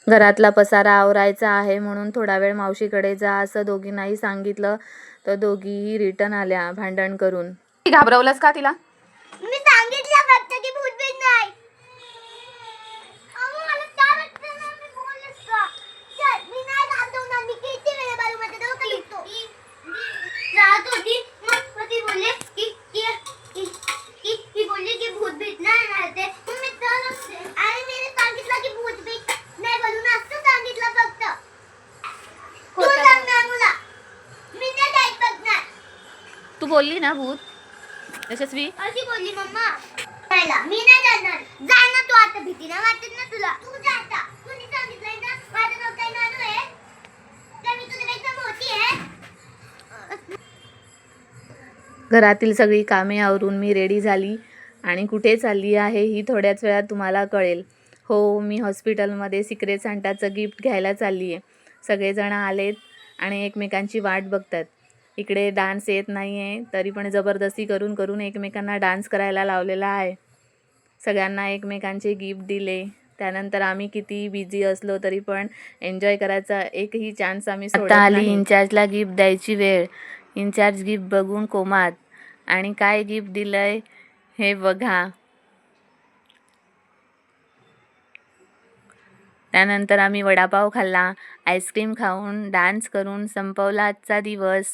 घरातला पसारा आवरायचा आहे म्हणून थोडा वेळ मावशीकडे जा असं दोघींनाही सांगितलं, तर दोघीही रिटर्न आल्या भांडण करून. घाबरवलंस का तिला? मी सांगितलं फक्त की भूतबीत नाही. अहो मला काय वाटतं ना, मी बोललेच का? चल मी नाही घाबरवणार. मी किती वेळा बाथरूममध्ये जाऊ का लिहितो. राहत होती मग ती बोलले की बोलली की भूतबीत नाही राहते. मग मी तरच आणि मी सांगितलं की भूतबीत नाही बोलून असं सांगितलं फक्त. तू सांगणार मला. मी नाही काय बघणार. तू बोलली ना भूत? यशस्वी अशी बोलली मम्मा. पहिला मी नाही जाणार. जा ना तू आता. भीती नाही वाटत ना तुला? तू जा आता. कुणी सांगितलंय ना माझं नाव काय नानू आहे? का मी तुझ्यापेक्षा मोठी आहे? घरातील सगळी कामे आवरून मी रेडी झाली आणि कुठे चालली आहे ही थोड्याच वेळात तुम्हाला कळेल. हो, मी हॉस्पिटलमध्ये सिक्रेट सांटाचं गिफ्ट घ्यायला चालली आहे. सगळेजण आलेत आणि एकमेकांची वाट बघतात. इकडे डान्स येत नाही आहे तरी पण जबरदस्ती करून करून एकमेकांना डान्स करायला लावलेला आहे. सगळ्यांना एकमेकांचे गिफ्ट दिले. त्यानंतर आम्ही किती बिझी असलो तरी पण एन्जॉय करायचा एकही चान्स आम्ही सोडत नाही. आता आली इन्चार्जला गिफ्ट द्यायची वेळ. इन्चार्ज गिफ्ट बघून कोमात. आणि काय गिफ्ट दिलंय हे बघा. त्यानंतर आम्ही वडापाव खाल्ला, आईस्क्रीम खाऊन डान्स करून संपवला आजचा दिवस.